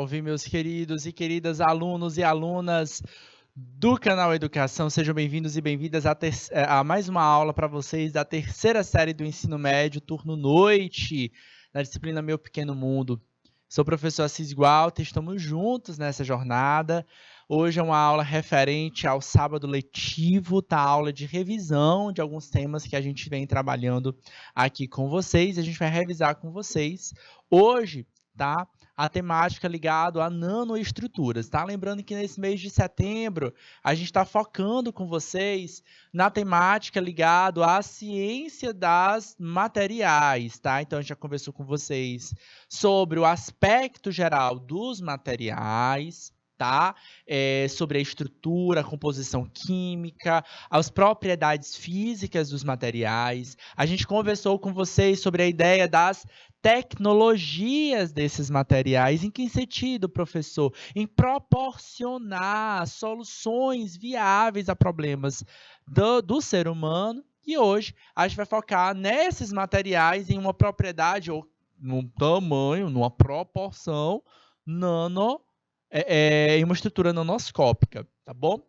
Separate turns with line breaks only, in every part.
salve, meus queridos e queridas alunos e alunas do canal Educação. Sejam bem-vindos e bem-vindas a mais uma aula para vocês da terceira série do ensino médio, turno noite, na disciplina Meu Pequeno Mundo. Sou o professor Assis Gualter, estamos juntos nessa jornada. Hoje é uma aula referente ao sábado letivo, tá? Aula de revisão de alguns temas que a gente vem trabalhando aqui com vocês. A gente vai revisar com vocês hoje, tá? A temática ligada a nanoestruturas, tá? Lembrando que nesse mês de setembro a gente está focando com vocês na temática ligada à ciência das materiais, tá? Então a gente já conversou com vocês sobre o aspecto geral dos materiais, tá? Sobre a estrutura, a composição química, as propriedades físicas dos materiais. A gente conversou com vocês sobre a ideia das tecnologias desses materiais. Em que sentido, professor? Em proporcionar soluções viáveis a problemas do ser humano. E hoje a gente vai focar nesses materiais em uma propriedade ou num tamanho, numa proporção em uma estrutura nanoscópica, tá bom?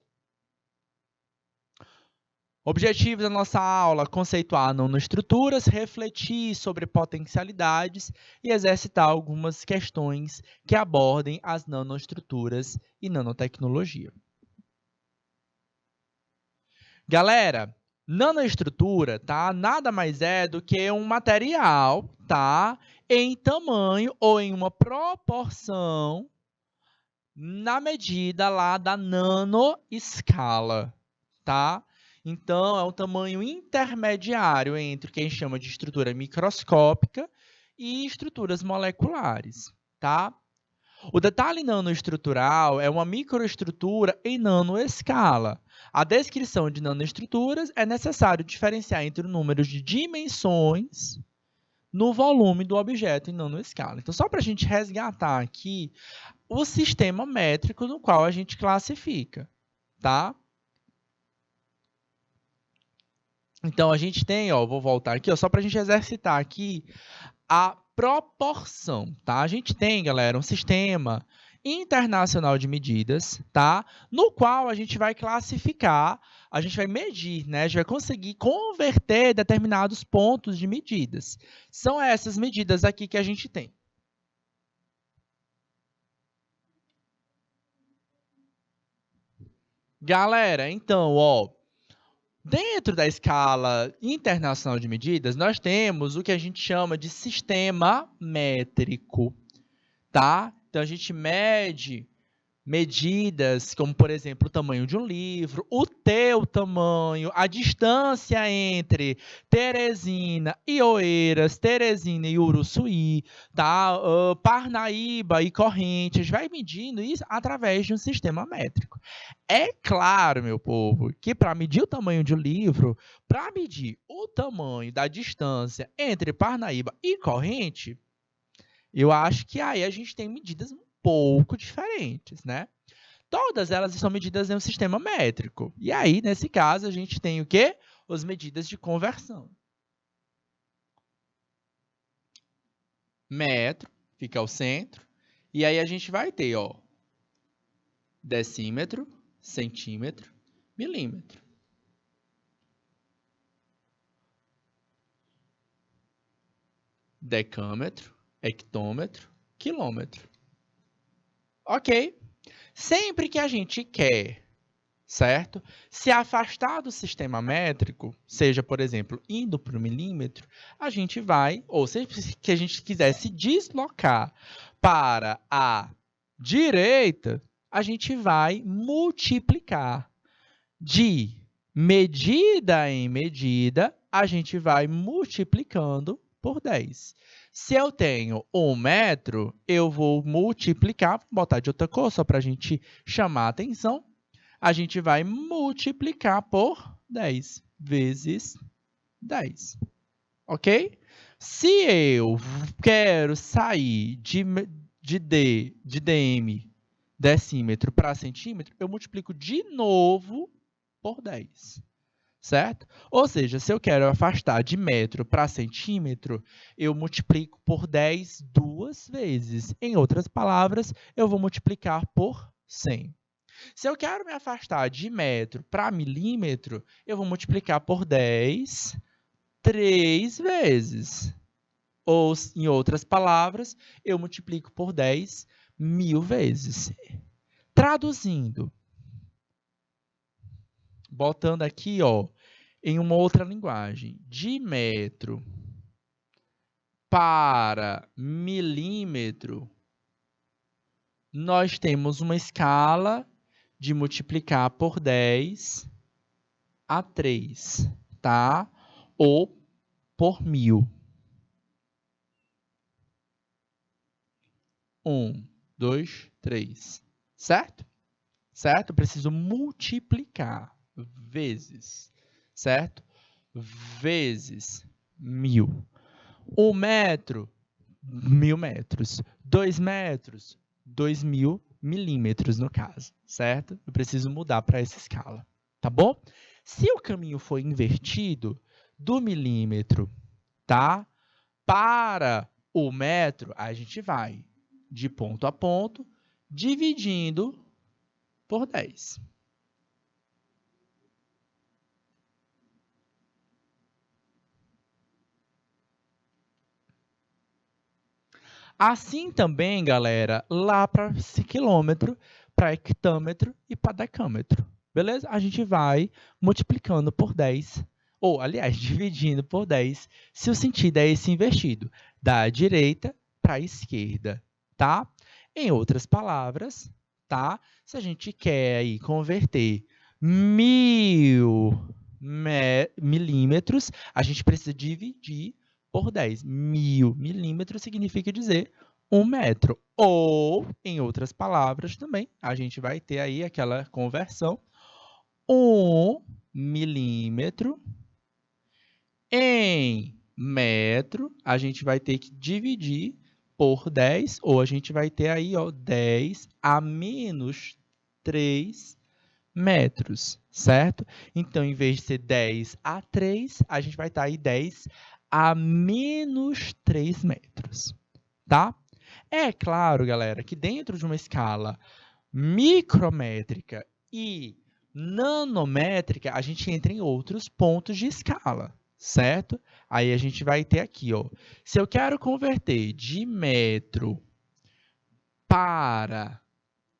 Objetivo da nossa aula: conceituar nanoestruturas, refletir sobre potencialidades e exercitar algumas questões que abordem as nanoestruturas e nanotecnologia. Galera, nanoestrutura, tá? Nada mais é do que um material, tá? Em tamanho ou em uma proporção na medida lá da nanoescala, tá? Então, é um tamanho intermediário entre o que a gente chama de estrutura microscópica e estruturas moleculares, tá? O detalhe nanoestrutural é uma microestrutura em nanoescala. A descrição de nanoestruturas é necessário diferenciar entre o número de dimensões no volume do objeto em nanoescala. Então, só para a gente resgatar aqui o sistema métrico no qual a gente classifica, tá? Então, a gente tem, ó, vou voltar aqui, ó, só para a gente exercitar aqui a proporção, tá? A gente tem, galera, um sistema internacional de medidas, tá? No qual a gente vai classificar, a gente vai medir, né? A gente vai conseguir converter determinados pontos de medidas. São essas medidas aqui que a gente tem. Galera, então, ó, dentro da escala internacional de medidas, nós temos o que a gente chama de sistema métrico, tá? Então, a gente mede medidas como, por exemplo, o tamanho de um livro, o teu tamanho, a distância entre Teresina e Oeiras, Teresina e Uruçuí, tá? Parnaíba e Correntes. A gente vai medindo isso através de um sistema métrico. É claro, meu povo, que para medir o tamanho de um livro, para medir o tamanho da distância entre Parnaíba e Corrente, eu acho que aí a gente tem medidas pouco diferentes, né? Todas elas são medidas em um sistema métrico. E aí, nesse caso, a gente tem o quê? As medidas de conversão. Metro fica ao centro. E aí a gente vai ter, ó, decímetro, centímetro, milímetro. Decâmetro, hectômetro, quilômetro. Ok? Sempre que a gente quer, certo? Se afastar do sistema métrico, seja, por exemplo, indo para o milímetro, a gente vai, ou sempre que a gente quiser se deslocar para a direita, a gente vai multiplicar. De medida em medida, a gente vai multiplicando por 10. Se eu tenho 1 metro, eu vou multiplicar, vou botar de outra cor só para a gente chamar a atenção. A gente vai multiplicar por 10 vezes 10. Ok? Se eu quero sair de dm, decímetro, para centímetro, eu multiplico de novo por 10. certo? Ou seja, se eu quero afastar de metro para centímetro, eu multiplico por 10 duas vezes. Em outras palavras, eu vou multiplicar por 100. Se eu quero me afastar de metro para milímetro, eu vou multiplicar por 10 3 vezes. Ou, em outras palavras, eu multiplico por 10 mil vezes. Traduzindo, botando aqui, ó, em uma outra linguagem, de metro para milímetro, nós temos uma escala de multiplicar por 10 a 3, tá? Ou por 1000. 1, 2, 3. Certo? Certo? Eu preciso multiplicar vezes. Certo? Vezes 1000. 1 metro, 1000 metros. 2 metros, 2000 milímetros, no caso. Certo? Eu preciso mudar para essa escala. Tá bom? Se o caminho for invertido, do milímetro, tá? Para o metro, a gente vai de ponto a ponto, dividindo por 10. Assim também, galera, lá para quilômetro, para hectômetro e para decâmetro. Beleza? A gente vai multiplicando por 10, ou, aliás, dividindo por 10, se o sentido é esse invertido, da direita para a esquerda, tá? Em outras palavras, tá? Se a gente quer aí converter 1000 milímetros, a gente precisa dividir por 10. 1000 milímetros significa dizer 1 metro. Ou, em outras palavras também, a gente vai ter aí aquela conversão. 1 milímetro em metro, a gente vai ter que dividir por 10, ou a gente vai ter aí, ó, 10 a menos 3 metros, certo? Então, em vez de ser 10 a 3, a gente vai estar aí 10 a menos 3 metros, tá? É claro, galera, que dentro de uma escala micrométrica e nanométrica, a gente entra em outros pontos de escala, certo? Aí a gente vai ter aqui, ó, se eu quero converter de metro para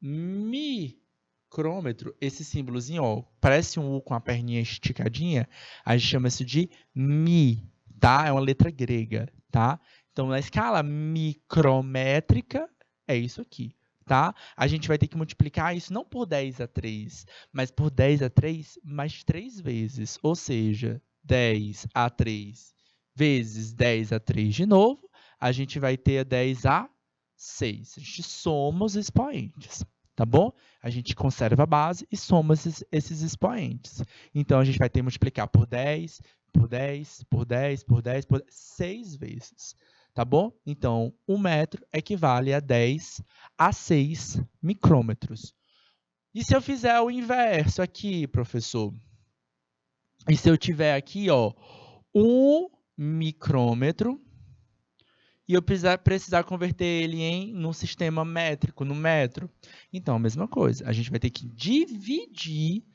micrômetro, esse símbolozinho, ó, parece um U com a perninha esticadinha, a gente chama isso de mi, tá? É uma letra grega, tá? Então, na escala micrométrica, é isso aqui, tá? A gente vai ter que multiplicar isso não por 10 a 3, mas por 10 a 3 mais 3 vezes, ou seja, 10 a 3 vezes 10 a 3 de novo, a gente vai ter 10 a 6. A gente soma os expoentes, tá bom? A gente conserva a base e soma esses expoentes. Então, a gente vai ter que multiplicar por 10, por 10, por 10, por 10, por 10, 6 vezes, tá bom? Então, 1 metro equivale a 10 a 6 micrômetros. E se eu fizer o inverso aqui, professor? E se eu tiver aqui, ó, 1 micrômetro, e eu precisar converter ele num sistema métrico, no metro. Então, a mesma coisa. A gente vai ter que dividir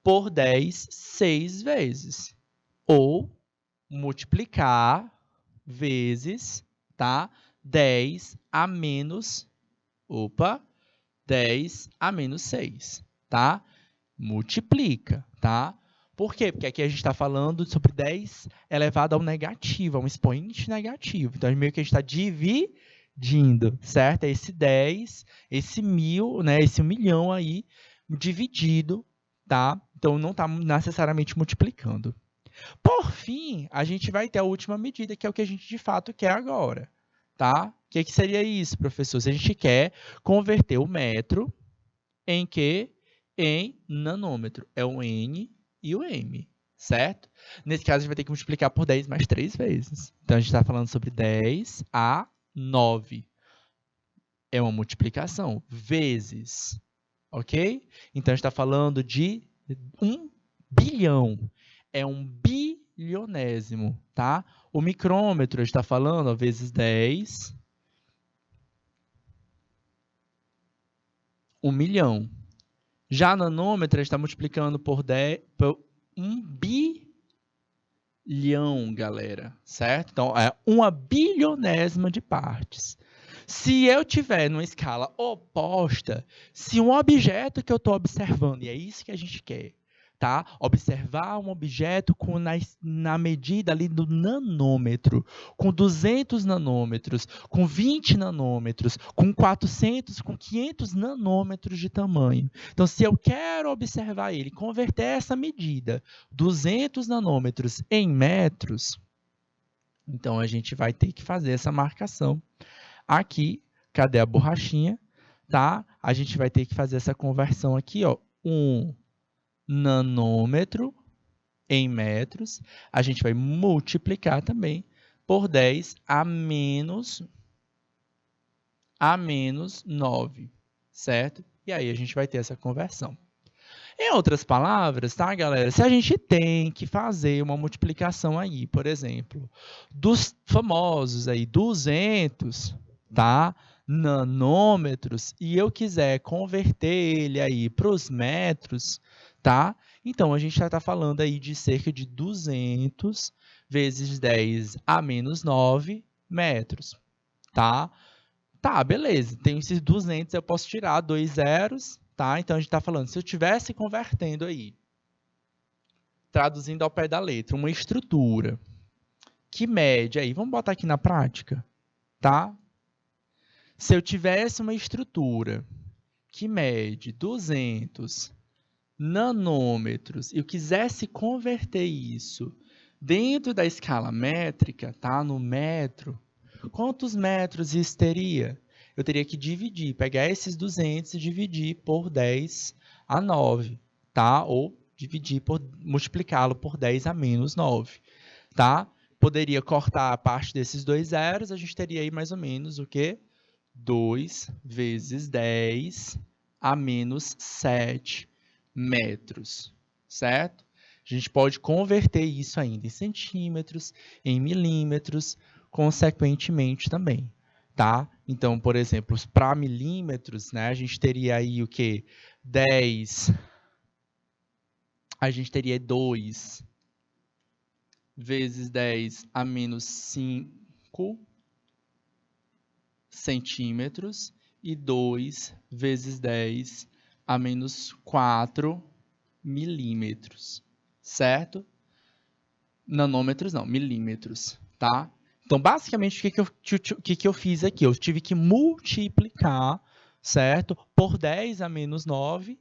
por 10 6 vezes. Ou multiplicar vezes, tá? 10 a menos, 10 a menos 6, tá? Multiplica, tá? Por quê? Porque aqui a gente está falando sobre 10 elevado ao negativo, a um expoente negativo. Então, meio que a gente está dividindo, certo? É esse 10, esse 1000, né? Esse 1 milhão aí, dividido, tá? Então, não está necessariamente multiplicando. Por fim, a gente vai ter a última medida, que é o que a gente de fato quer agora, tá? O que seria isso, professor? Se a gente quer converter o metro em quê? Em nanômetro. É o N e o M, certo? Nesse caso, a gente vai ter que multiplicar por 10 mais 3 vezes. Então, a gente está falando sobre 10 a 9. É uma multiplicação. Vezes, ok? Então, a gente está falando de 1 bilhão. é um bilionésimo, tá? O micrômetro está falando, ó, vezes 10, 1 milhão. Já nanômetro está multiplicando por 10, por 1 bilhão, galera, certo? Então, é uma bilionésima de partes. Se eu tiver numa escala oposta, se um objeto que eu estou observando, e é isso que a gente quer, tá? Observar um objeto na medida ali do nanômetro, com 200 nanômetros, com 20 nanômetros, com 400, com 500 nanômetros de tamanho. Então, se eu quero observar ele, converter essa medida, 200 nanômetros em metros, então a gente vai ter que fazer essa marcação aqui. Cadê a borrachinha? Tá? A gente vai ter que fazer essa conversão aqui, ó. 1 nanômetro em metros, a gente vai multiplicar também por 10 a menos 9, certo? E aí a gente vai ter essa conversão. Em outras palavras, tá, galera? Se a gente tem que fazer uma multiplicação aí, por exemplo, dos famosos aí 200, tá? Nanômetros, e eu quiser converter ele aí para os metros, tá? Então, a gente já está falando aí de cerca de 200 vezes 10 a menos 9 metros, tá? Tá, beleza. Tem esses 200, eu posso tirar 2 zeros, tá? Então, a gente está falando, se eu estivesse convertendo aí, traduzindo ao pé da letra, uma estrutura que mede aí, vamos botar aqui na prática, tá? Se eu tivesse uma estrutura que mede 200 nanômetros e eu quisesse converter isso dentro da escala métrica, tá? No metro, quantos metros isso teria? Eu teria que dividir, pegar esses 200 e dividir por 10 a 9, tá? Ou dividir por, multiplicá-lo por 10 a menos 9, tá? Poderia cortar a parte desses 2 zeros, a gente teria aí mais ou menos o quê? 2 vezes 10 a menos 7 metros, certo? A gente pode converter isso ainda em centímetros, em milímetros, consequentemente também, tá? Então, por exemplo, para milímetros, né, a gente teria aí o quê? 10, a gente teria 2 vezes 10 a menos 5 centímetros e 2 vezes 10 a menos 4 milímetros, certo? Nanômetros não, milímetros, tá? Então, basicamente, o que eu fiz aqui? Eu tive que multiplicar, certo? Por 10 a menos 9,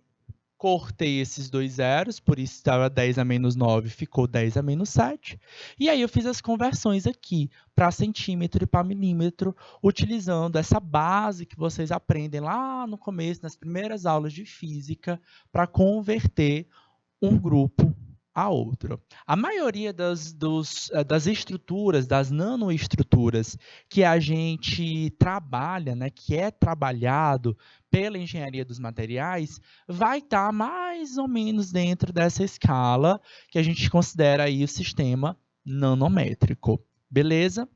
cortei esses 2 zeros, por isso estava 10 a menos 9, ficou 10 a menos 7. E aí eu fiz as conversões aqui para centímetro e para milímetro, utilizando essa base que vocês aprendem lá no começo, nas primeiras aulas de física, para converter um grupo a outro. A maioria das estruturas, das nanoestruturas que a gente trabalha, né, que é trabalhado pela engenharia dos materiais, vai estar mais ou menos dentro dessa escala que a gente considera aí o sistema nanométrico. Beleza?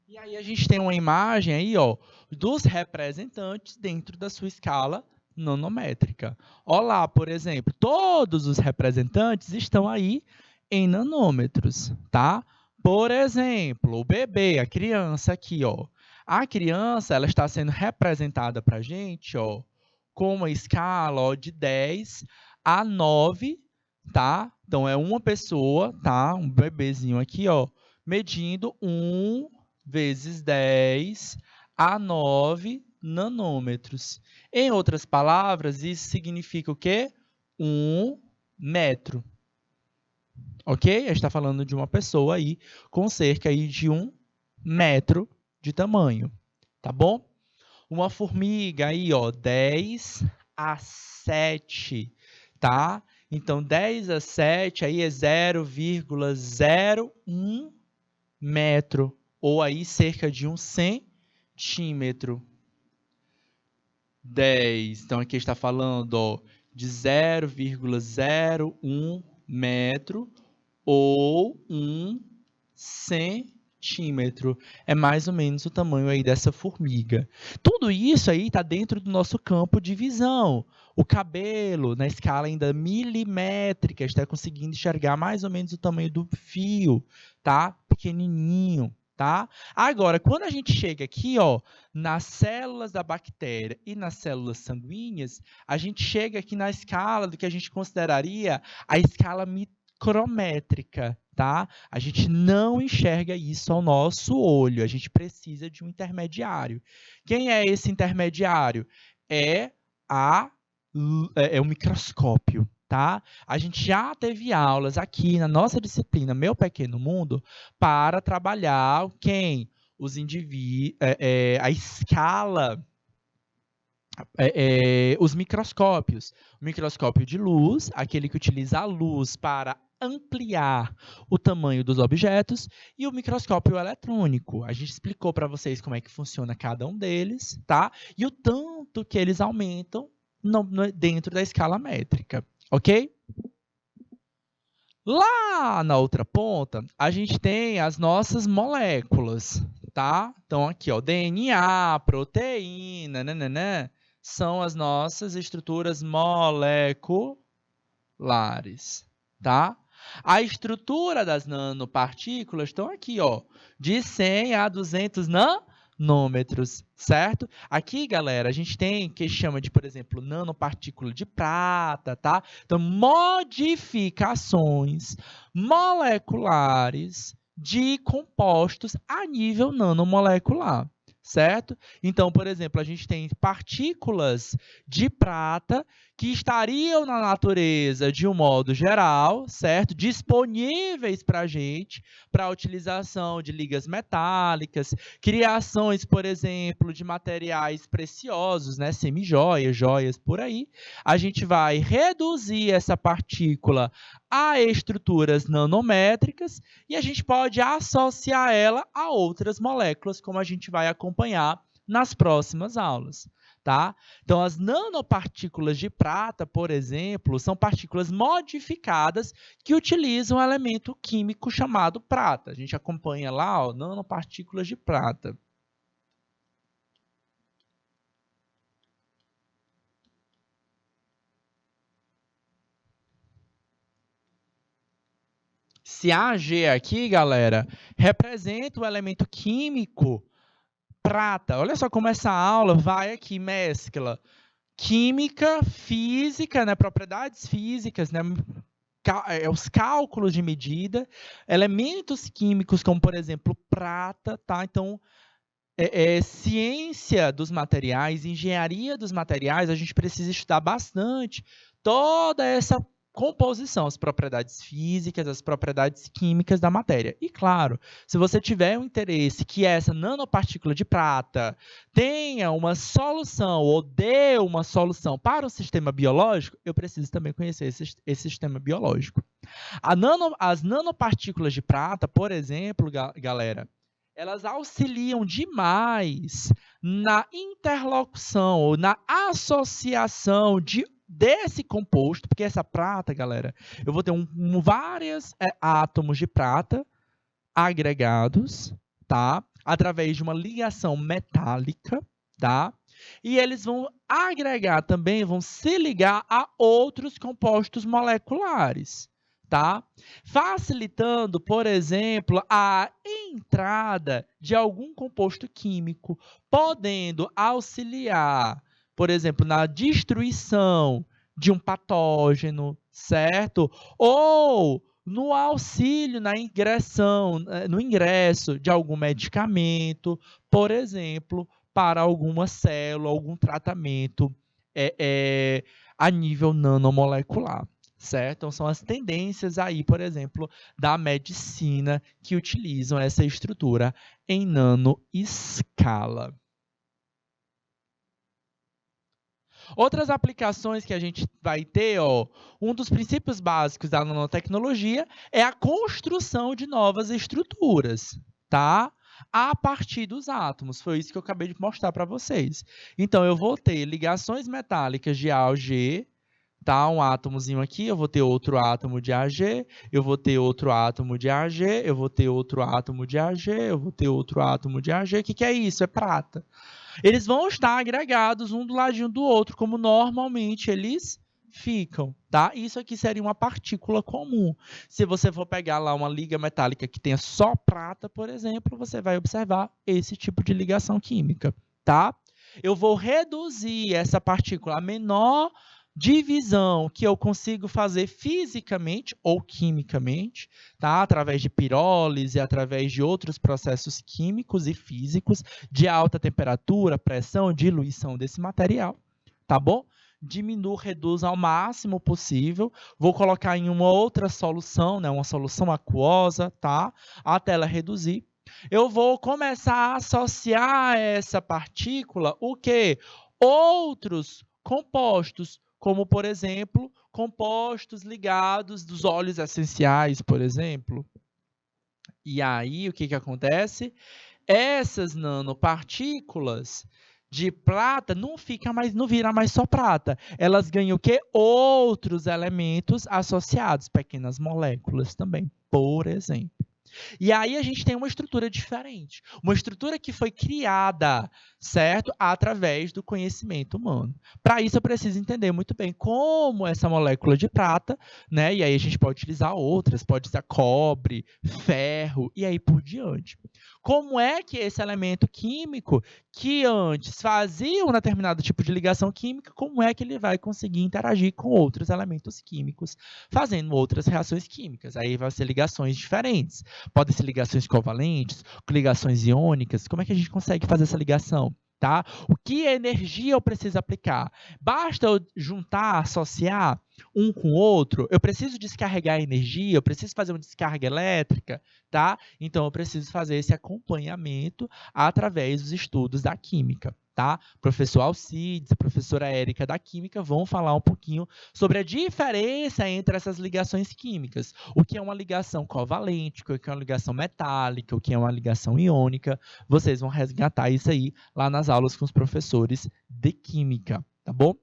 E aí a gente tem uma imagem aí, ó, dos representantes dentro da sua escala nanométrica. Olha lá, por exemplo, todos os representantes estão aí em nanômetros, tá? Por exemplo, o bebê, a criança aqui, ó. A criança, ela está sendo representada para a gente, ó, com uma escala, ó, de 10 a 9, tá? Então, é uma pessoa, tá? Um bebezinho aqui, ó, medindo 1 vezes 10 a 9 nanômetros. Em outras palavras, isso significa o quê? 1 metro. Ok? A gente está falando de uma pessoa aí com cerca aí de 1 metro de tamanho. Tá bom? Uma formiga aí, ó, 10 a 7, tá? Então, 10 a 7 aí é 0,01 metro, ou aí cerca de 1 centímetro. 10, então aqui está falando, ó, de 0,01 metro ou 1 centímetro. É mais ou menos o tamanho aí dessa formiga. Tudo isso aí está dentro do nosso campo de visão. O cabelo, na escala ainda milimétrica, está conseguindo enxergar mais ou menos o tamanho do fio, tá? Pequenininho, tá? Agora, quando a gente chega aqui, ó, nas células da bactéria e nas células sanguíneas, a gente chega aqui na escala do que a gente consideraria a escala micrométrica, tá? A gente não enxerga isso ao nosso olho, a gente precisa de um intermediário. Quem é esse intermediário? É o microscópio, tá? A gente já teve aulas aqui na nossa disciplina Meu Pequeno Mundo para trabalhar quem? Os indivíduos, a escala, os microscópios. O microscópio de luz, aquele que utiliza a luz para ampliar o tamanho dos objetos, e o microscópio eletrônico. A gente explicou para vocês como é que funciona cada um deles, tá? E o tanto que eles aumentam dentro da escala métrica, ok? Lá na outra ponta, a gente tem as nossas moléculas, tá? Então, aqui, ó, DNA, proteína, nananã, são as nossas estruturas moleculares, tá? A estrutura das nanopartículas estão aqui, ó, de 100 a 200 nanômetros, certo? Aqui, galera, a gente tem o que chama de, por exemplo, nanopartícula de prata, tá? Então, modificações moleculares de compostos a nível nanomolecular, certo? Então, por exemplo, a gente tem partículas de prata que estariam na natureza de um modo geral, certo? Disponíveis para a gente, para a utilização de ligas metálicas, criações, por exemplo, de materiais preciosos, né? Semijoias, joias, por aí. A gente vai reduzir essa partícula a estruturas nanométricas e a gente pode associar ela a outras moléculas, como a gente vai acompanhar nas próximas aulas, tá? Então, as nanopartículas de prata, por exemplo, são partículas modificadas que utilizam um elemento químico chamado prata. A gente acompanha lá, ó, nanopartículas de prata. Se AG aqui, galera, representa o elemento químico prata. Olha só como essa aula vai aqui, mescla química, física, né, propriedades físicas, né, os cálculos de medida, elementos químicos como, por exemplo, prata, tá? Então, ciência dos materiais, engenharia dos materiais, a gente precisa estudar bastante toda essa composição, as propriedades físicas, as propriedades químicas da matéria. E claro, se você tiver um interesse que essa nanopartícula de prata tenha uma solução ou dê uma solução para o sistema biológico, eu preciso também conhecer esse sistema biológico. As nanopartículas de prata, por exemplo, galera, elas auxiliam demais na interlocução ou na associação desse composto, porque essa prata, galera, eu vou ter vários átomos de prata agregados, tá? Através de uma ligação metálica, tá? E eles vão agregar também, vão se ligar a outros compostos moleculares, tá? Facilitando, por exemplo, a entrada de algum composto químico, podendo auxiliar, por exemplo, na destruição de um patógeno, certo? Ou no auxílio no ingresso de algum medicamento, por exemplo, para alguma célula, algum tratamento a nível nanomolecular, certo? Então, são as tendências aí, por exemplo, da medicina que utilizam essa estrutura em nanoescala. Outras aplicações que a gente vai ter, ó, um dos princípios básicos da nanotecnologia é a construção de novas estruturas, tá? A partir dos átomos. Foi isso que eu acabei de mostrar para vocês. Então, eu vou ter ligações metálicas de A ao G, tá? Um átomozinho aqui, eu vou ter outro átomo de Ag, eu vou ter outro átomo de Ag, eu vou ter outro átomo de Ag, eu vou ter outro átomo de Ag. O que é isso? É prata. Eles vão estar agregados um do ladinho do outro, como normalmente eles ficam, tá? Isso aqui seria uma partícula comum. Se você for pegar lá uma liga metálica que tenha só prata, por exemplo, você vai observar esse tipo de ligação química, tá? Eu vou reduzir essa partícula à menor divisão que eu consigo fazer fisicamente ou quimicamente, tá? Através de pirólise, através de outros processos químicos e físicos de alta temperatura, pressão, diluição desse material, tá bom? Diminuo, reduzo ao máximo possível. Vou colocar em uma outra solução, né? Uma solução aquosa, tá? Até ela reduzir. Eu vou começar a associar a essa partícula o quê? Outros compostos, como, por exemplo, compostos ligados dos óleos essenciais, por exemplo. E aí, o que acontece? Essas nanopartículas de prata não viram mais só prata. Elas ganham o quê? Outros elementos associados, pequenas moléculas também, por exemplo. E aí a gente tem uma estrutura diferente, uma estrutura que foi criada, certo? Através do conhecimento humano. Para isso eu preciso entender muito bem como essa molécula de prata, né? E aí a gente pode utilizar outras, pode usar cobre, ferro e aí por diante. Como é que esse elemento químico que antes fazia um determinado tipo de ligação química, como é que ele vai conseguir interagir com outros elementos químicos, fazendo outras reações químicas? Aí vai ser ligações diferentes. Podem ser ligações covalentes, ligações iônicas. Como é que a gente consegue fazer essa ligação? Tá? O que energia eu preciso aplicar? Basta eu juntar, associar um com o outro? Eu preciso descarregar energia? Eu preciso fazer uma descarga elétrica? Tá? Então, eu preciso fazer esse acompanhamento através dos estudos da química. Tá? Professor Alcides, a professora Érica da Química vão falar um pouquinho sobre a diferença entre essas ligações químicas. O que é uma ligação covalente, o que é uma ligação metálica, o que é uma ligação iônica. Vocês vão resgatar isso aí lá nas aulas com os professores de Química, tá bom?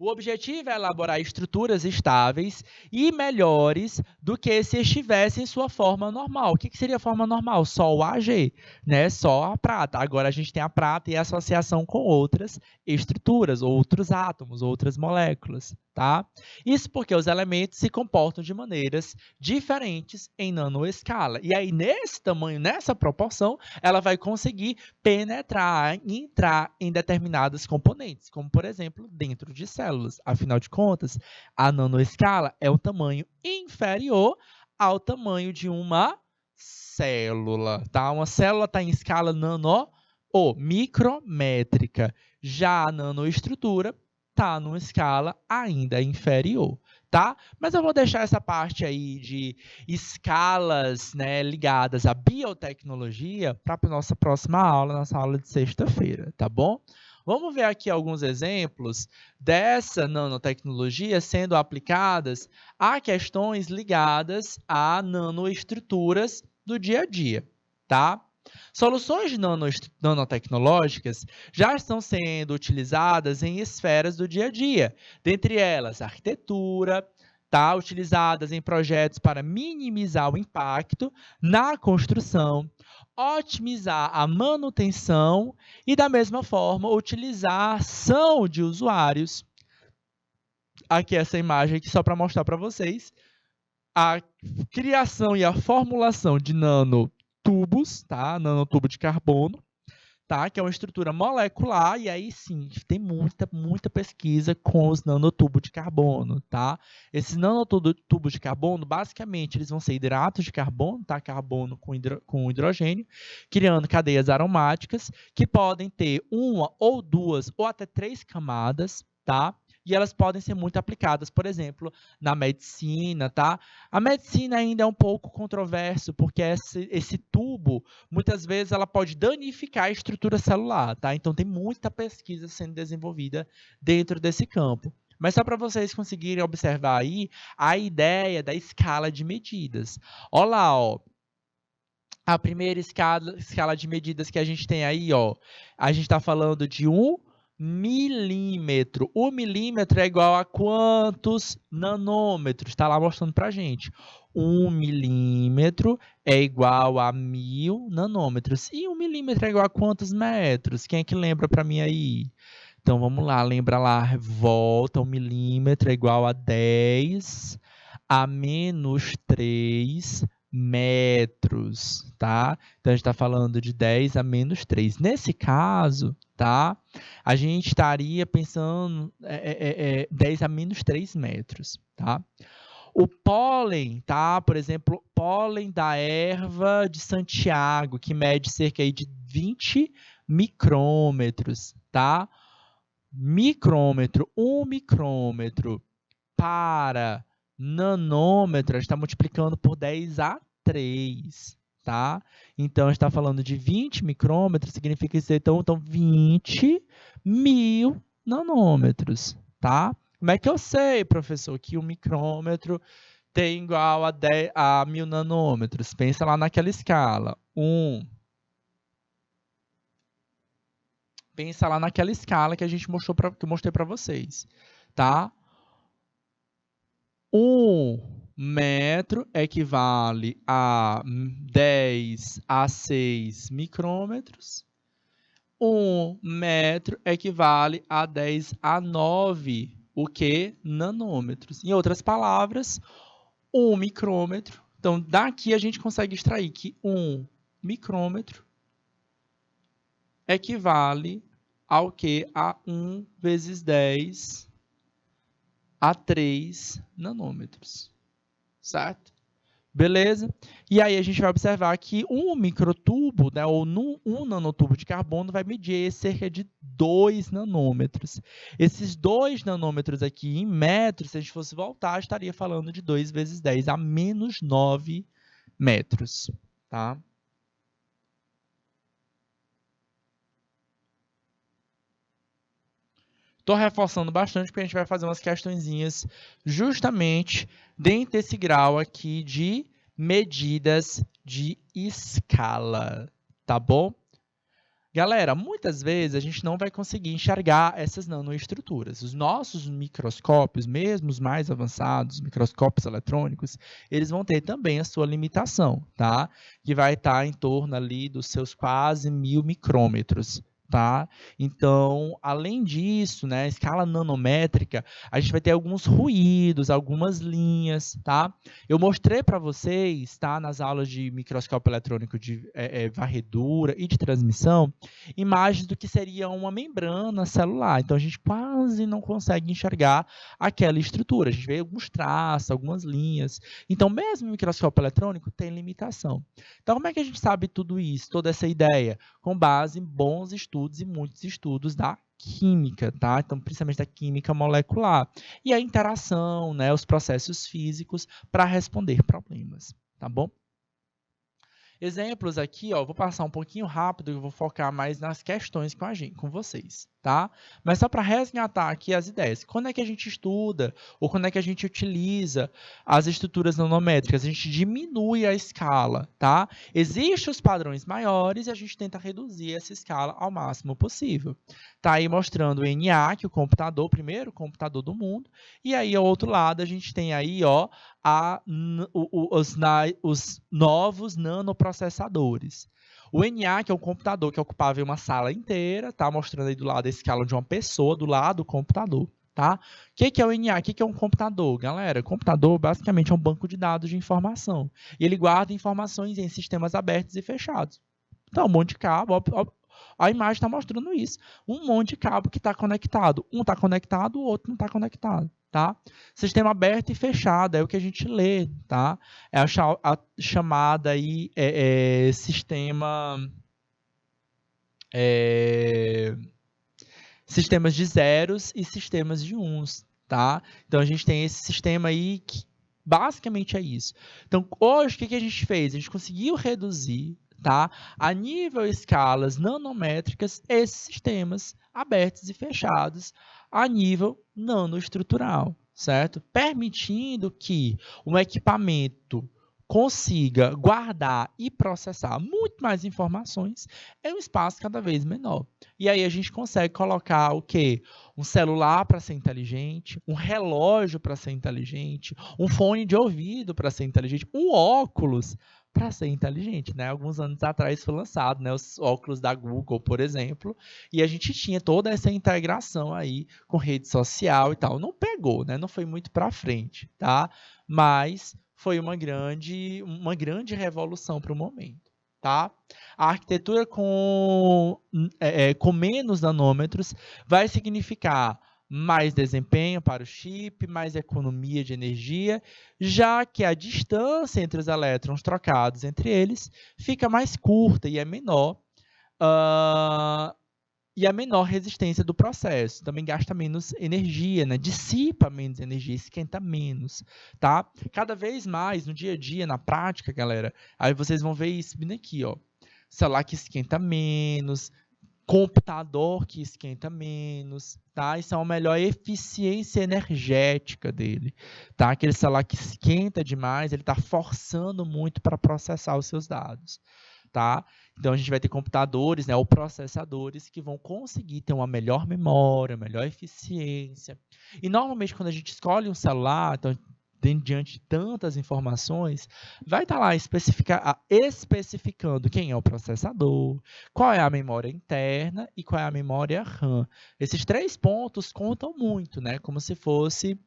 O objetivo é elaborar estruturas estáveis e melhores do que se estivesse em sua forma normal. O que seria a forma normal? Só o Ag, né? Só a prata. Agora a gente tem a prata e a associação com outras estruturas, outros átomos, outras moléculas, tá? Isso porque os elementos se comportam de maneiras diferentes em nanoescala. E aí, nesse tamanho, nessa proporção, ela vai conseguir penetrar, entrar em determinados componentes, como, por exemplo, dentro de células. Afinal de contas, a nanoescala é um tamanho inferior ao tamanho de uma célula, tá? Uma célula está em escala nano ou micrométrica. Já a nanoestrutura está numa escala ainda inferior, tá? Mas eu vou deixar essa parte aí de escalas, né, ligadas à biotecnologia para a nossa próxima aula, nossa aula de sexta-feira, tá bom? Vamos ver aqui alguns exemplos dessa nanotecnologia sendo aplicadas a questões ligadas a nanoestruturas do dia a dia, tá? Soluções nanotecnológicas já estão sendo utilizadas em esferas do dia a dia, dentre elas arquitetura, tá? Utilizadas em projetos para minimizar o impacto na construção, otimizar a manutenção e, da mesma forma, utilizar a ação de usuários. Aqui essa imagem aqui só para mostrar para vocês a criação e a formulação de nanotubos, tá? Nanotubo de carbono, tá? Que é uma estrutura molecular, e aí sim, tem muita pesquisa com os nanotubos de carbono, tá? Esses nanotubos de carbono, basicamente, eles vão ser hidratos de carbono, tá? Carbono com hidrogênio, criando cadeias aromáticas, que podem ter uma ou duas ou até 3 camadas, tá? E elas podem ser muito aplicadas, por exemplo, na medicina, tá? A medicina ainda é um pouco controverso, porque esse tubo, muitas vezes, ela pode danificar a estrutura celular, tá? Então, tem muita pesquisa sendo desenvolvida dentro desse campo. Mas só para vocês conseguirem observar aí a ideia da escala de medidas. Olha lá, ó. A primeira escala de medidas que a gente tem aí, ó, a gente está falando de 1 milímetro. O milímetro é igual a quantos nanômetros? Está lá mostrando para a gente. 1 milímetro é igual a 1000 nanômetros. E 1 milímetro é igual a quantos metros? Quem é que lembra para mim aí? Então, vamos lá, lembra lá, volta, 1 milímetro é igual a 10 a menos 3 metros, tá? Então, a gente está falando de 10 a menos 3. Nesse caso, tá? A gente estaria pensando 10 a menos 3 metros, tá? O pólen, tá? Por exemplo, pólen da erva de Santiago, que mede cerca aí de 20 micrômetros, tá? Micrômetro, 1 micrômetro para nanômetro, a gente está multiplicando por 10 a 3, tá? Então, a gente está falando de 20 micrômetros, significa isso, então 20 mil nanômetros, tá? Como é que eu sei, professor, que um micrômetro tem igual a 1000 nanômetros? Pensa lá naquela escala. Pensa lá naquela escala que a gente mostrou que eu mostrei para vocês, tá? 1 metro equivale a 10 a 6 micrômetros. 1 metro equivale a 10 a 9, o que? Nanômetros. Em outras palavras, 1 micrômetro. Então, daqui a gente consegue extrair que 1 micrômetro equivale ao que? A 1 vezes 10 a 3 nanômetros, certo? Beleza? E aí a gente vai observar que um microtubo, né, ou um nanotubo de carbono vai medir cerca de 2 nanômetros. Esses 2 nanômetros aqui em metros, se a gente fosse voltar, estaria falando de 2 vezes 10 a menos 9 metros, tá? Estou reforçando bastante porque a gente vai fazer umas questõezinhas justamente dentro desse grau aqui de medidas de escala, tá bom? Galera, muitas vezes a gente não vai conseguir enxergar essas nanoestruturas. Os nossos microscópios, mesmo os mais avançados, microscópios eletrônicos, eles vão ter também a sua limitação, tá? Que vai estar em torno ali dos seus quase 1000 micrômetros. Tá? Então, além disso, né, escala nanométrica, a gente vai ter alguns ruídos, algumas linhas, tá? Eu mostrei para vocês, tá, nas aulas de microscópio eletrônico de varredura e de transmissão, imagens do que seria uma membrana celular. Então, a gente quase não consegue enxergar aquela estrutura. A gente vê alguns traços, algumas linhas. Então, mesmo o microscópio eletrônico tem limitação. Então, como é que a gente sabe tudo isso, toda essa ideia? Com base em bons estudos e muitos estudos da química, tá? Então, principalmente da química molecular. E a interação, né, os processos físicos para responder problemas, tá bom? Exemplos aqui, ó, vou passar um pouquinho rápido, eu vou focar mais nas questões com vocês, tá? Mas só para resgatar aqui as ideias. Quando é que a gente estuda, ou quando é que a gente utiliza as estruturas nanométricas? A gente diminui a escala, tá? Existem os padrões maiores e a gente tenta reduzir essa escala ao máximo possível. Tá aí mostrando o NA, que é o computador, o primeiro computador do mundo, e aí ao outro lado a gente tem aí, ó, os novos nanoprocessadores. O NA, que é um computador que ocupava uma sala inteira, tá? Mostrando aí do lado a escala de uma pessoa, do lado do computador, tá? O que é o NA? O que é um computador? Galera, computador basicamente é um banco de dados de informação. E ele guarda informações em sistemas abertos e fechados. Então, um monte de cabo, a imagem está mostrando isso. Um monte de cabo que está conectado. Um está conectado, o outro não está conectado. Tá? Sistema aberto e fechado é o que a gente lê, tá? É a chamada aí, sistemas de zeros e sistemas de uns, tá? Então a gente tem esse sistema aí que basicamente é isso. Então hoje o que a gente fez? A gente conseguiu reduzir, tá? A nível escalas nanométricas esses sistemas abertos e fechados a nível nanoestrutural, certo? Permitindo que um equipamento consiga guardar e processar muito mais informações em um espaço cada vez menor. E aí a gente consegue colocar o quê? Um celular para ser inteligente, um relógio para ser inteligente, um fone de ouvido para ser inteligente, um óculos para ser inteligente, né? Alguns anos atrás foi lançado, né, os óculos da Google, por exemplo, e a gente tinha toda essa integração aí com rede social e tal. Não pegou, né? Não foi muito para frente, tá? Mas foi uma grande revolução para o momento, tá? A arquitetura com menos nanômetros vai significar mais desempenho para o chip, mais economia de energia, já que a distância entre os elétrons trocados entre eles fica mais curta e é menor, e a menor resistência do processo. Também gasta menos energia, né? Dissipa menos energia, esquenta menos, tá? Cada vez mais, no dia a dia, na prática, galera, aí vocês vão ver isso vindo aqui, ó. Celular que esquenta menos, computador que esquenta menos, tá? Isso é uma melhor eficiência energética dele, tá? Aquele celular que esquenta demais, ele está forçando muito para processar os seus dados, tá? Então a gente vai ter computadores, né, ou processadores que vão conseguir ter uma melhor memória, melhor eficiência. E normalmente quando a gente escolhe um celular, então diante de tantas informações, vai estar lá especificando quem é o processador, qual é a memória interna e qual é a memória RAM. Esses 3 pontos contam muito, né? Como se fosse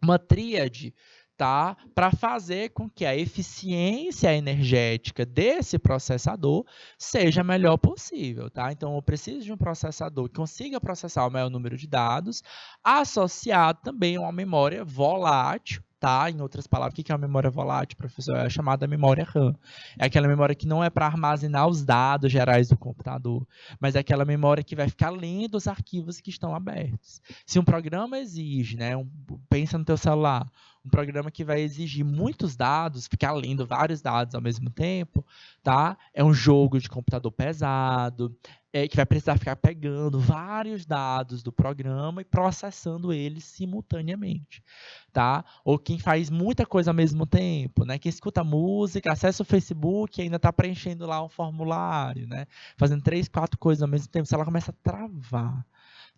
uma tríade, tá? Para fazer com que a eficiência energética desse processador seja a melhor possível, tá? Então, eu preciso de um processador que consiga processar o maior número de dados, associado também a uma memória volátil, tá? Em outras palavras, o que é uma memória volátil, professor? É a chamada memória RAM. É aquela memória que não é para armazenar os dados gerais do computador, mas é aquela memória que vai ficar lendo os arquivos que estão abertos. Se um programa exige, né? Pensa no teu celular, um programa que vai exigir muitos dados, ficar lendo vários dados ao mesmo tempo, tá? É um jogo de computador pesado, que vai precisar ficar pegando vários dados do programa e processando eles simultaneamente, tá? Ou quem faz muita coisa ao mesmo tempo, né? Quem escuta música, acessa o Facebook e ainda está preenchendo lá um formulário, né? Fazendo 3, 4 coisas ao mesmo tempo, se ela começa a travar,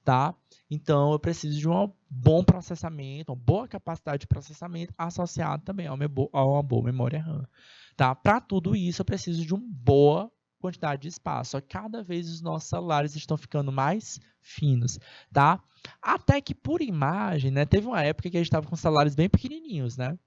tá? Então, eu preciso de um bom processamento, uma boa capacidade de processamento associado também a uma boa memória RAM, tá? Para tudo isso, eu preciso de uma boa quantidade de espaço. Só que cada vez os nossos celulares estão ficando mais finos, tá? Até que por imagem, né? Teve uma época que a gente estava com celulares bem pequenininhos, né?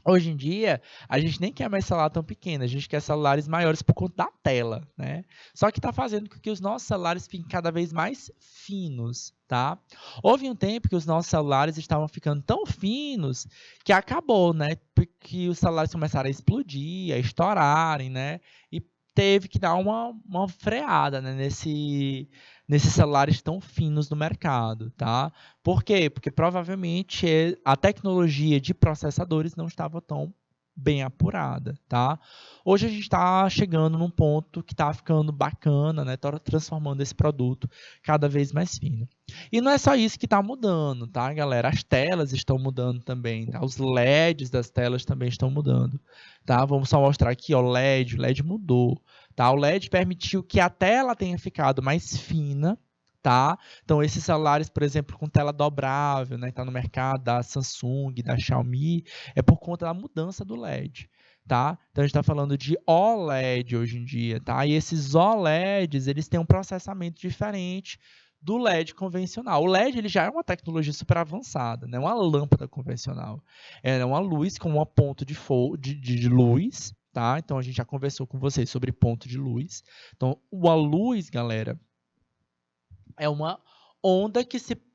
Hoje em dia, a gente nem quer mais celular tão pequeno, a gente quer celulares maiores por conta da tela, né? Só que está fazendo com que os nossos celulares fiquem cada vez mais finos, tá? Houve um tempo que os nossos celulares estavam ficando tão finos que acabou, né? Porque os celulares começaram a explodir, a estourarem, né? E teve que dar uma freada, né? Nesses celulares tão finos no mercado, tá? Por quê? Porque provavelmente a tecnologia de processadores não estava tão bem apurada, tá? Hoje a gente está chegando num ponto que está ficando bacana, né? Tá transformando esse produto cada vez mais fino. E não é só isso que está mudando, tá, galera? As telas estão mudando também, tá? Os LEDs das telas também estão mudando, tá? Vamos só mostrar aqui, ó, o LED mudou, tá? O LED permitiu que a tela tenha ficado mais fina, tá? Então, esses celulares, por exemplo, com tela dobrável, né, tá no mercado da Samsung, da Xiaomi, é por conta da mudança do LED, tá? Então, a gente está falando de OLED hoje em dia, tá? E esses OLEDs, eles têm um processamento diferente do LED convencional. O LED ele já é uma tecnologia super avançada, né? Uma lâmpada convencional. É uma luz com uma ponto de luz, tá? Então, a gente já conversou com vocês sobre ponto de luz. Então, a luz, galera, é uma onda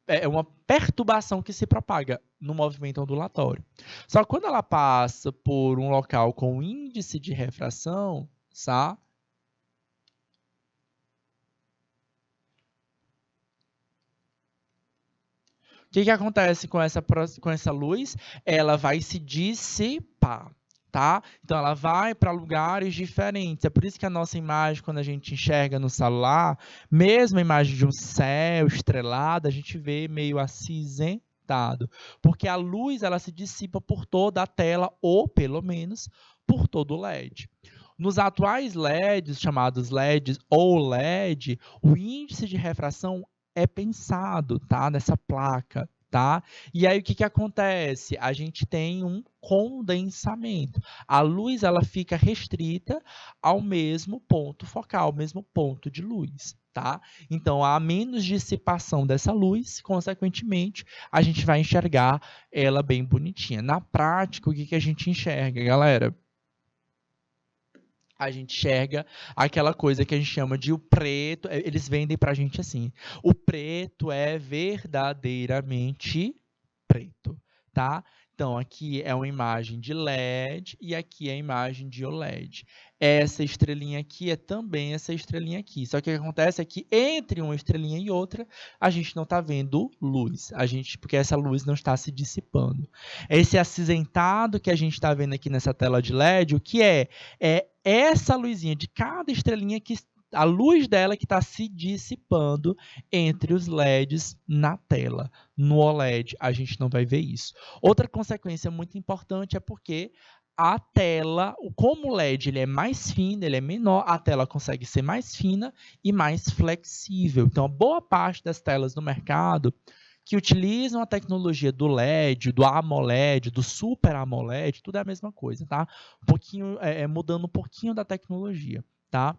é uma perturbação que se propaga no movimento ondulatório. Só que quando ela passa por um local com índice de refração, tá? O que acontece com essa luz? Ela vai se dissipar, tá? Então, ela vai para lugares diferentes. É por isso que a nossa imagem, quando a gente enxerga no celular, mesmo a imagem de um céu estrelado, a gente vê meio acinzentado, limitado, porque a luz ela se dissipa por toda a tela, ou pelo menos por todo o LED. Nos atuais LEDs, chamados LEDs ou LED, o índice de refração é pensado, tá, nessa placa, tá? E aí o que que acontece? A gente tem um condensamento. A luz ela fica restrita ao mesmo ponto focal, ao mesmo ponto de luz, tá? Então, há menos dissipação dessa luz, consequentemente, a gente vai enxergar ela bem bonitinha. Na prática, o que que a gente enxerga, galera? A gente enxerga aquela coisa que a gente chama de o preto, eles vendem pra gente assim, o preto é verdadeiramente preto, tá? Então, aqui é uma imagem de LED e aqui é a imagem de OLED. Essa estrelinha aqui é também essa estrelinha aqui. Só que o que acontece é que entre uma estrelinha e outra, a gente não está vendo luz, porque essa luz não está se dissipando. Esse acinzentado que a gente está vendo aqui nessa tela de LED, o que é? É essa luzinha de cada estrelinha que a luz dela que está se dissipando entre os LEDs na tela. No OLED, a gente não vai ver isso. Outra consequência muito importante é porque a tela, como o LED ele é mais fino, ele é menor, a tela consegue ser mais fina e mais flexível. Então, boa parte das telas no mercado que utilizam a tecnologia do LED, do AMOLED, do Super AMOLED, tudo é a mesma coisa, tá? Mudando um pouquinho da tecnologia. Tá?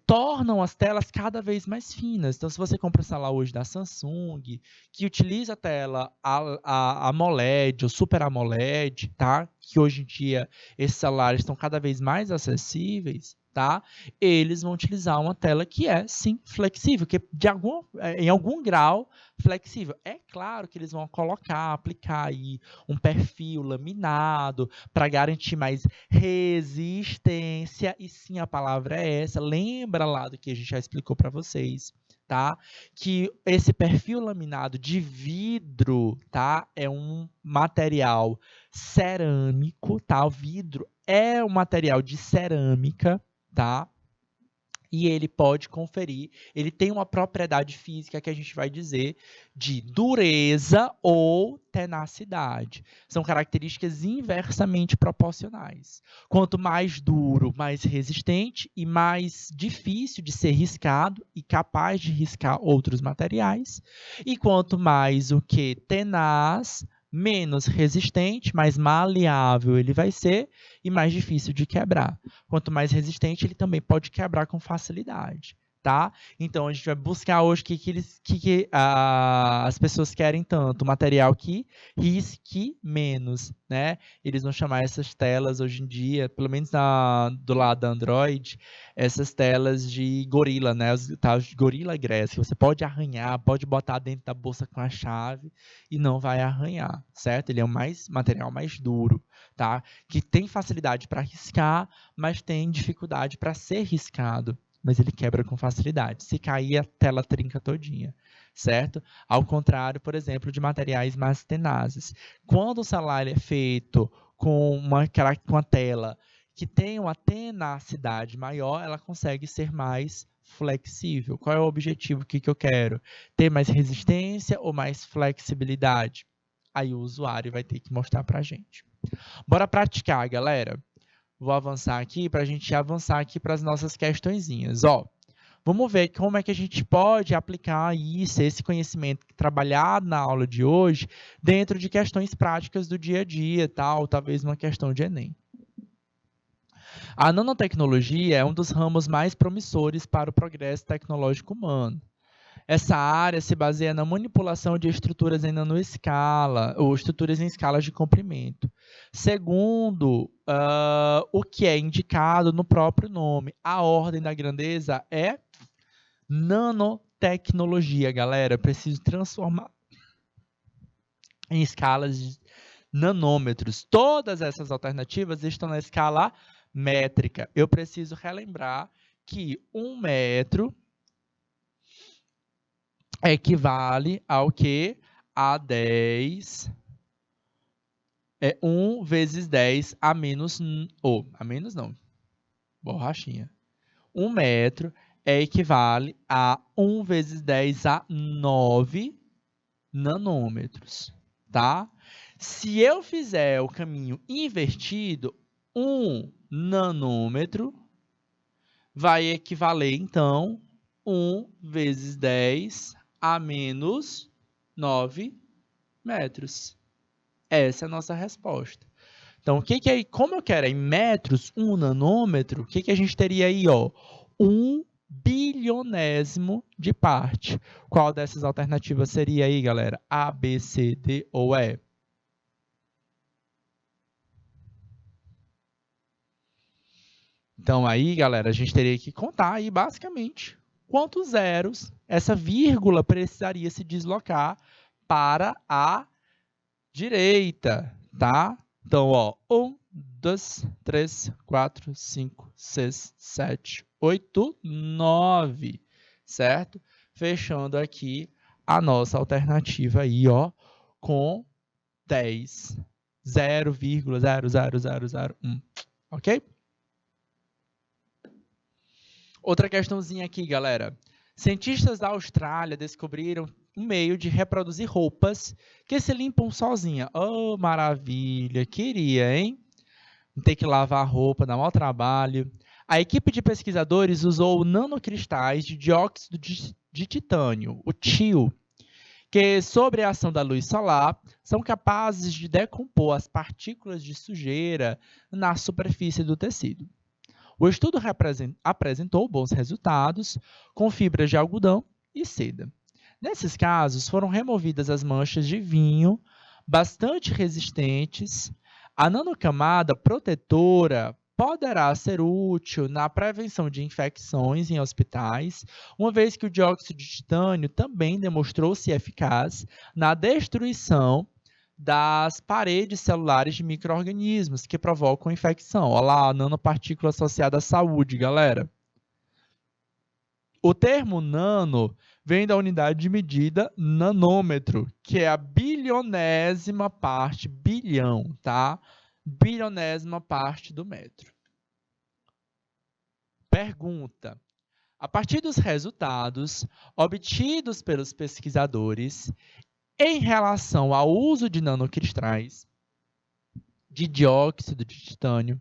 Tornam as telas cada vez mais finas. Então, se você compra o celular hoje da Samsung, que utiliza a tela a AMOLED, ou Super AMOLED, tá? Que hoje em dia esses celulares estão cada vez mais acessíveis, tá? Eles vão utilizar uma tela que é, sim, flexível, que em algum grau flexível. É claro que eles vão aplicar aí um perfil laminado para garantir mais resistência, e sim, a palavra é essa. Lembra lá do que a gente já explicou para vocês, tá? Que esse perfil laminado de vidro, tá? É um material cerâmico, tá? O vidro é um material de cerâmica, tá? E ele pode conferir, ele tem uma propriedade física que a gente vai dizer de dureza ou tenacidade. São características inversamente proporcionais. Quanto mais duro, mais resistente e mais difícil de ser riscado e capaz de riscar outros materiais. E quanto mais o que tenaz, menos resistente, mais maleável ele vai ser e mais difícil de quebrar. Quanto mais resistente, ele também pode quebrar com facilidade, tá? Então, a gente vai buscar hoje as pessoas querem tanto, material que risque menos, né? Eles vão chamar essas telas hoje em dia, pelo menos do lado da Android, essas telas de gorila, né? Os tais de Gorilla Glass, que você pode arranhar, pode botar dentro da bolsa com a chave e não vai arranhar, certo? Ele é material mais duro, tá? Que tem facilidade para riscar, mas tem dificuldade para ser riscado, mas ele quebra com facilidade. Se cair, a tela trinca todinha, certo? Ao contrário, por exemplo, de materiais mais tenazes. Quando o celular é feito com uma tela que tem uma tenacidade maior, ela consegue ser mais flexível. Qual é o objetivo que eu quero? Ter mais resistência ou mais flexibilidade? Aí o usuário vai ter que mostrar para a gente. Bora praticar, galera. Vou avançar aqui para a gente avançar aqui para as nossas questõezinhas. Ó, vamos ver como é que a gente pode aplicar isso, esse conhecimento trabalhado na aula de hoje, dentro de questões práticas do dia a dia, tal, talvez uma questão de Enem. A nanotecnologia é um dos ramos mais promissores para o progresso tecnológico humano. Essa área se baseia na manipulação de estruturas em nanoescala, ou estruturas em escalas de comprimento. Segundo o que é indicado no próprio nome, a ordem da grandeza é nanotecnologia, galera. Eu preciso transformar em escalas de nanômetros. Todas essas alternativas estão na escala métrica. Eu preciso relembrar que 1 metro equivale ao que? A 10. 1 vezes 10 a menos... a menos não. Borrachinha. 1 metro equivale a 1 vezes 10 a 9 nanômetros, tá? Se eu fizer o caminho invertido, 1 nanômetro vai equivaler, então, 1 vezes 10 a menos 9 metros. Essa é a nossa resposta. Então, como eu quero em metros, 1 nanômetro, o que a gente teria aí? 1 bilionésimo de parte. Qual dessas alternativas seria aí, galera? A, B, C, D ou E? Então, aí, galera, a gente teria que contar aí, basicamente, quantos zeros essa vírgula precisaria se deslocar para a direita, tá? Então, 1, 2, 3, 4, 5, 6, 7, 8, 9, certo? Fechando aqui a nossa alternativa aí, com 10, 0,00001, ok? Outra questãozinha aqui, galera. Cientistas da Austrália descobriram um meio de reproduzir roupas que se limpam sozinha. Oh, maravilha! Queria, hein? Não ter que lavar a roupa, dá mau trabalho. A equipe de pesquisadores usou nanocristais de dióxido de titânio, o TiO, que, sob a ação da luz solar, são capazes de decompor as partículas de sujeira na superfície do tecido. O estudo apresentou bons resultados com fibras de algodão e seda. Nesses casos, foram removidas as manchas de vinho, bastante resistentes. A nanocamada protetora poderá ser útil na prevenção de infecções em hospitais, uma vez que o dióxido de titânio também demonstrou-se eficaz na destruição das paredes celulares de micro-organismos que provocam infecção. Olha lá, a nanopartícula associada à saúde, galera. O termo nano vem da unidade de medida nanômetro, que é a bilionésima parte, bilhão, tá? Bilionésima parte do metro. Pergunta. A partir dos resultados obtidos pelos pesquisadores, em relação ao uso de nanocristais de dióxido de titânio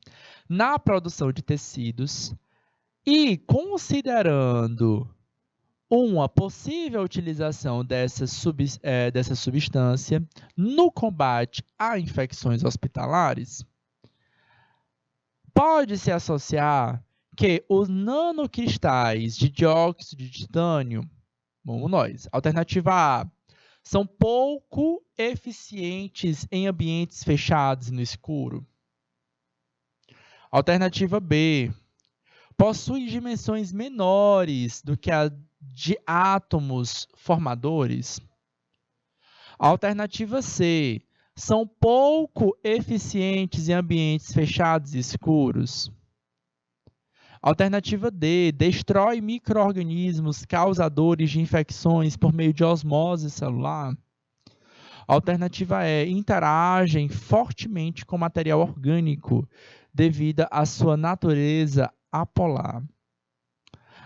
na produção de tecidos e considerando uma possível utilização dessa substância no combate a infecções hospitalares, pode-se associar que os nanocristais de dióxido de titânio, vamos nós, alternativa A, são pouco eficientes em ambientes fechados no escuro. Alternativa B, possuem dimensões menores do que a de átomos formadores. Alternativa C, são pouco eficientes em ambientes fechados e escuros. Alternativa D, destrói micro-organismos causadores de infecções por meio de osmose celular. Alternativa E, interagem fortemente com material orgânico devido à sua natureza apolar.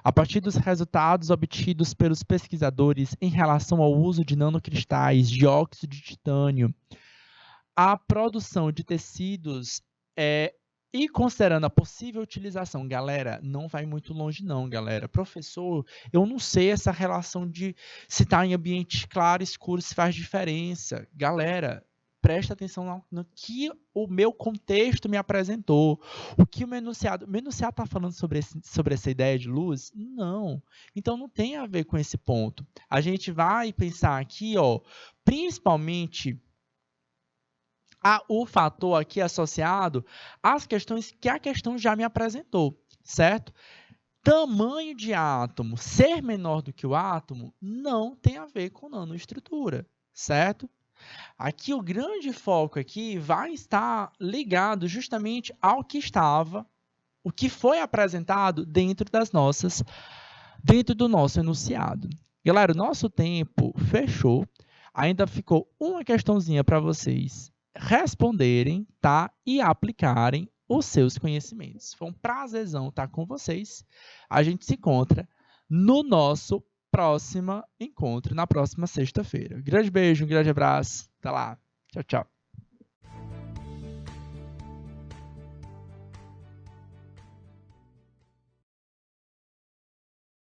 A partir dos resultados obtidos pelos pesquisadores em relação ao uso de nanocristais de óxido de titânio, a produção de tecidos e considerando a possível utilização, galera, não vai muito longe não, galera. Professor, eu não sei essa relação de se está em ambiente claro, escuro, se faz diferença. Galera, presta atenção no que o meu contexto me apresentou. O que o enunciado está falando sobre essa ideia de luz? Não. Então, não tem a ver com esse ponto. A gente vai pensar aqui, principalmente o fator aqui associado às questões que a questão já me apresentou, certo? Tamanho de átomo ser menor do que o átomo não tem a ver com nanoestrutura, certo? Aqui o grande foco aqui vai estar ligado justamente ao que o que foi apresentado dentro do nosso enunciado. Galera, o nosso tempo fechou. Ainda ficou uma questãozinha para vocês responderem, tá? E aplicarem os seus conhecimentos. Foi um prazerzão estar com vocês. A gente se encontra no nosso próximo encontro, na próxima sexta-feira. Grande beijo, um grande abraço. Até lá. Tchau, tchau.